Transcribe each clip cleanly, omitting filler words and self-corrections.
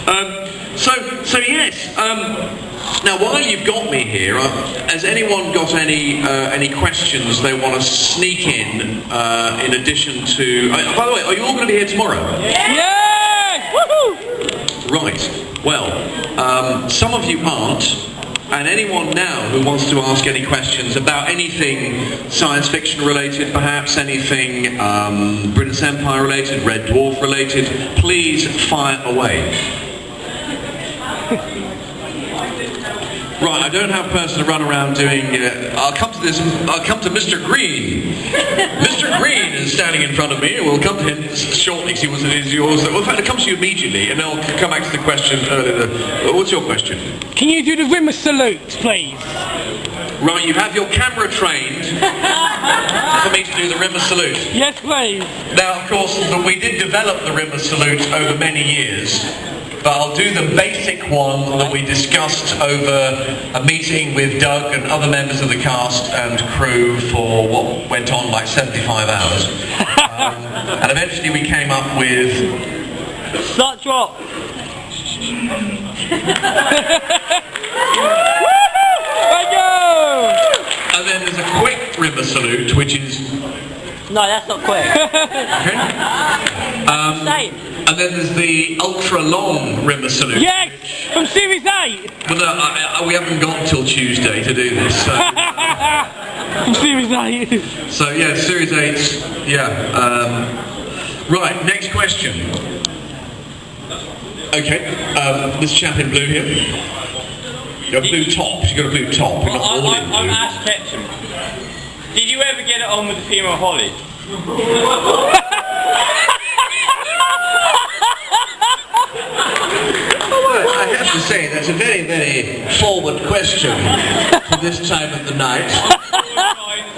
So yes. Now, while you've got me here, has anyone got any questions they want to sneak in addition to... by the way, are you all going to be here tomorrow? Yeah! Woohoo! Right. Well, some of you aren't, and anyone now who wants to ask any questions about anything science fiction related, perhaps anything British Empire related, Red Dwarf related, please fire away. Right, I don't have a person to run around doing... I'll come to Mr. Green. Mr. Green is standing in front of me. We'll come to him shortly, see what it is yours. Well, in fact, it comes to you immediately, and I'll come back to the question earlier. What's your question? Can you do the Rimmer salute, please? Right, you have your camera trained for me to do the Rimmer salute. Yes, please. Now, of course, we did develop the Rimmer salute over many years. But I'll do the basic one that we discussed over a meeting with Doug and other members of the cast and crew for what went on like 75 hours. And eventually we came up with... Start drop. Thank you! And then there's a quick Rimmer salute, which is... No, that's not quick. Okay. And then there's the ultra-long Rimmer salute. Yes! From Series 8! But we haven't got until Tuesday to do this. So. From Series 8. So yeah, Series 8, yeah. Right, next question. Okay, this chap in blue here. You've got a blue top, you've got a blue top. I'm Ash Ketchum. Did you ever get it on with the female Holly? I have to say, that's a very, very forward question for this time of the night.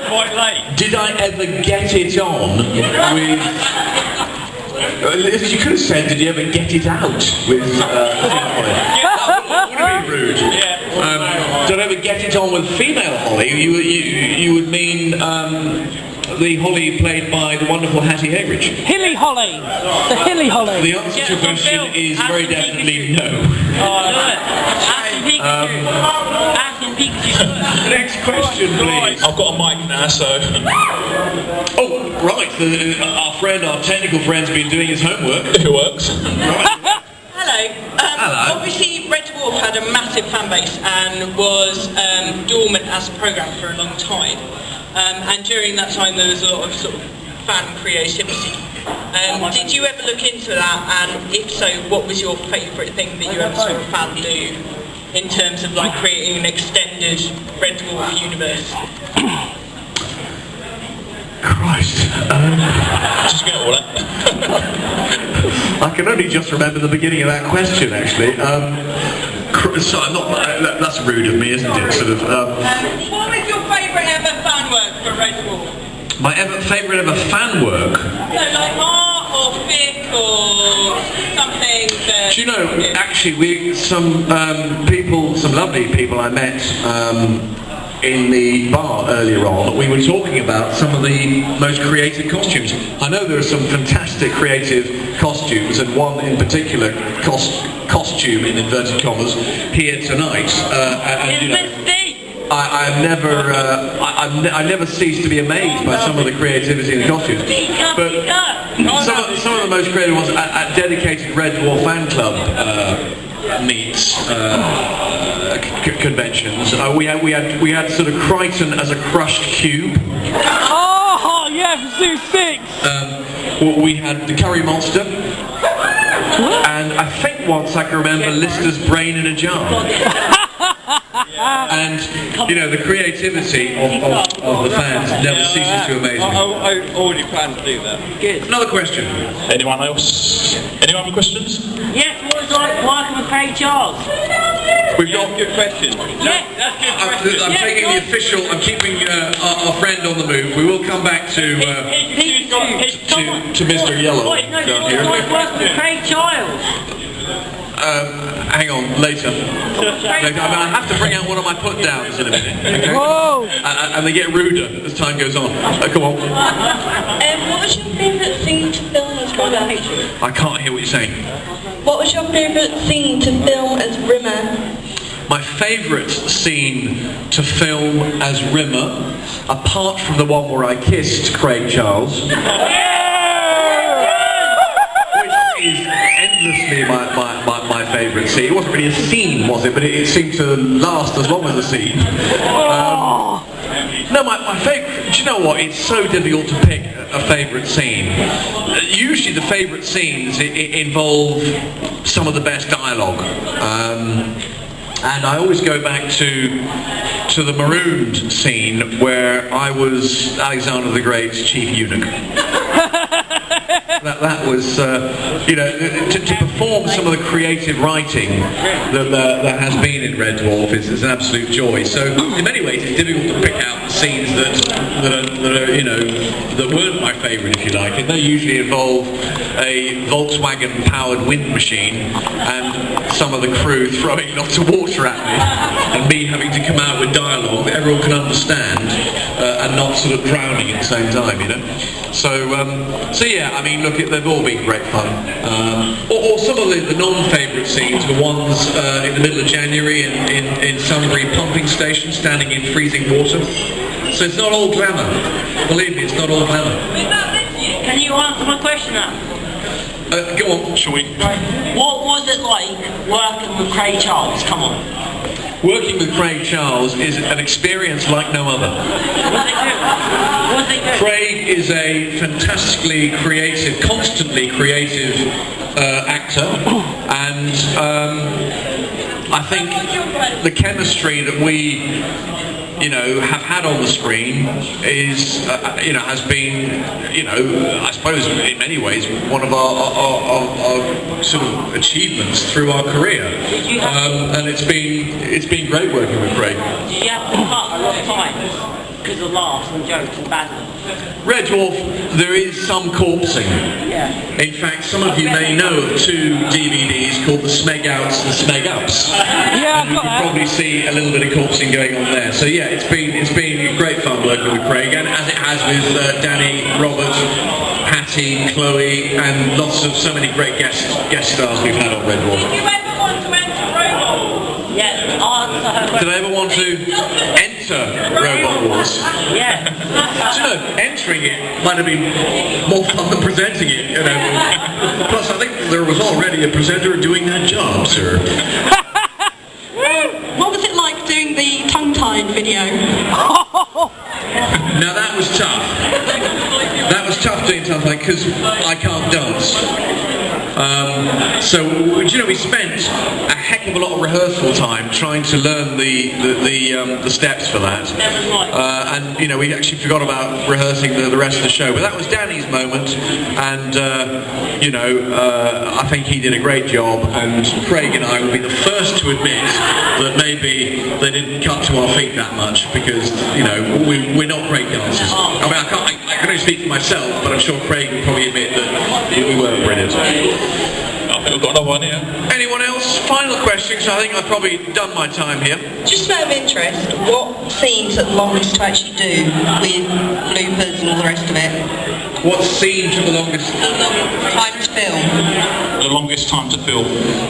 Quite late. Did I ever get it on with... You could have said, did you ever get it out with... That would have been rude. Yeah. Did I ever get it on with female Holly? You would mean... the Holly played by the wonderful Hattie Hayridge. Hilly Holly! The Hilly Holly! The answer to your question is very definitely no. Next question, please. I've got a mic now, so... Oh, right. Our technical friend's been doing his homework. It works. Right. Hello. Hello. Obviously, Red Dwarf had a massive fan base and was dormant as a programme for a long time. And during that time there was a lot of sort of fan creativity. Did you ever look into that, and if so, what was your favourite thing that you ever saw a fan do in terms of like creating an extended Red Dwarf universe? Christ. Just get all that. I can only just remember the beginning of that question, actually. So I'm not, that's rude of me, isn't it? Sort of. What was your favourite ever fan work for Red Dwarf? My favourite ever fan work? So like art or fic or something that... Do you know, actually, some lovely people I met in the bar earlier on, we were talking about some of the most creative costumes. I know there are some fantastic creative costumes, and one in particular costume in inverted commas here tonight. And, you know, I never cease to be amazed by some of the creativity in the costumes. But some of the most creative ones at dedicated Red Dwarf fan club meets. Conventions. We had sort of Crichton as a crushed cube. Oh yeah, from Series 6. We had the Curry Monster, and I think once I can remember Lister's brain in a jar. And you know, the creativity of the fans never ceases to amaze me. I already plan to do that. Good. Another question. Anyone else? Any other questions? Yes, what was like working with Craig Charles? We've got Good question. Yes, That's good question. I'm taking the official. I'm keeping our friend on the move. We will come back to Mr. Yellow Wait, no, down what here. was like working with Craig Charles? Hang on, later. I have to bring out one of my put-downs in a minute. Okay? Whoa! And they get ruder as time goes on. Come on. What was your favourite thing to film as well? I can't hear what you're saying. What was your favourite scene to film as Rimmer? My favourite scene to film as Rimmer, apart from the one where I kissed Craig Charles, which is endlessly my favourite scene. It wasn't really a scene, was it? But it seemed to last as long as a scene. No, my favourite, do you know what? It's so difficult to pick a favourite scene. Usually the favourite scenes involve some of the best dialogue. And I always go back to the Marooned scene where I was Alexander the Great's chief eunuch. That was, you know, to perform some of the creative writing that has been in Red Dwarf is an absolute joy. So in many ways it's difficult to pick out the scenes that are you know, that weren't my favourite, if you like, and they usually involve a Volkswagen powered wind machine and some of the crew throwing lots of water at me and me having to come out with dialogue that everyone can understand and not sort of drowning at the same time, you know. So yeah, I mean, look, they've all been great fun. Or some of the non-favourite scenes were ones in the middle of January in Sunbury pumping station, standing in freezing water. So it's not all glamour. Believe me, it's not all glamour. Can you answer my question now? Go on, shall we? What was it like working with Craig Charles? Come on. Working with Craig Charles is an experience like no other. What did they do? Craig is a fantastically creative, constantly creative actor, and I think the chemistry that we, you know, have had on the screen is, you know, has been, you know, I suppose in many ways one of our sort of achievements through our career. And it's been great working with Craig. Did you have to cut a lot of times because of laughs and jokes and badness? Red Dwarf, there is some corpsing. Yeah. In fact, some of you may know of two DVDs called the Smeg Outs and Smeg Ups. Yeah, And you can probably see a little bit of corpsing going on there. So yeah, it's been great fun working with Craig, and as it has with Danny, Robert, Patty, Chloe, and so many great guest stars we've had on Red Dwarf. Did you ever want to enter Robot? Yes, answer her question. Did I ever want to enter Robot Wars? Yeah. Do you know, entering it might have been more fun than presenting it, you know. Plus, I think there was already a presenter doing that job, sir. What was it like doing the tongue-tied video? Now that was tough. That was tough doing something because I can't dance. So you know, we spent a heck of a lot of rehearsal time trying to learn the steps for that. And you know, we actually forgot about rehearsing the rest of the show. But that was Danny's moment, and you know, I think he did a great job. And Craig and I will be the first to admit that maybe they didn't cut to our feet that much because, you know, we're not great dancers. I mean, I can only speak for myself, but I'm sure Craig would probably admit that we weren't brilliant. I think we've got another one here. Anyone else? Final question, because I think I've probably done my time here. Just out of interest, what scenes are the longest to actually do with bloopers and all the rest of it? What scene took the longest? Time to film. The longest time to film.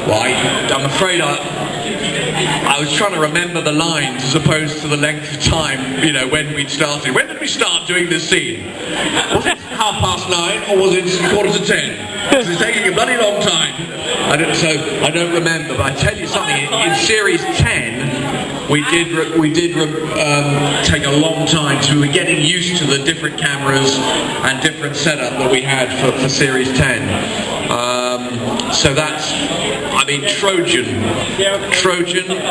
Well, I'm afraid I was trying to remember the lines as opposed to the length of time, you know, when we'd started. When did we start doing this scene? Was it 9:30 or was it 9:45? Because it's taking a bloody long time. I don't remember, but I tell you something, in series 10, we did take a long time, so we were getting used to the different cameras and different setup that we had for series 10. So that's, I mean, Trojan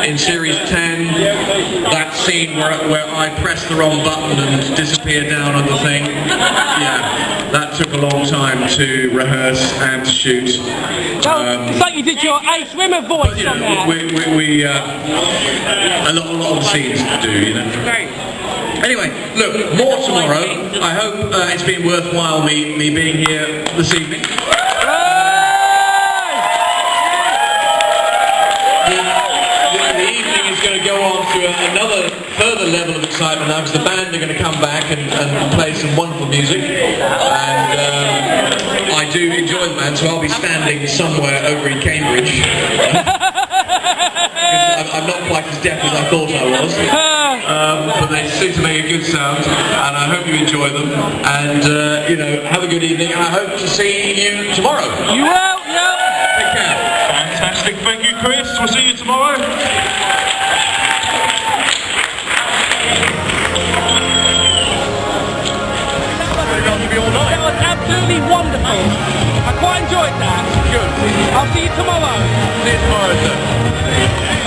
in series 10, that scene where I pressed the wrong button and disappeared down on the thing, yeah, that took a long time to rehearse and to shoot. It's like you did your Ace Rimmer voice You know, on that. we a lot of scenes to do, you know. Anyway, look, more tomorrow. I hope it's been worthwhile me being here this evening. The evening is going to go on to another further level of excitement now because the band are going to come back and play some wonderful music. And I do enjoy them, man, so I'll be standing somewhere over in Cambridge. I'm not quite as deaf as I thought I was. But they seem to make a good sound, and I hope you enjoy them. And, you know, have a good evening, and I hope to see you tomorrow. You will, yeah. Take care. Fantastic. Thank you, Chris. We'll see you tomorrow. That was absolutely wonderful. I quite enjoyed that. Good. I'll see you tomorrow. See you tomorrow, sir.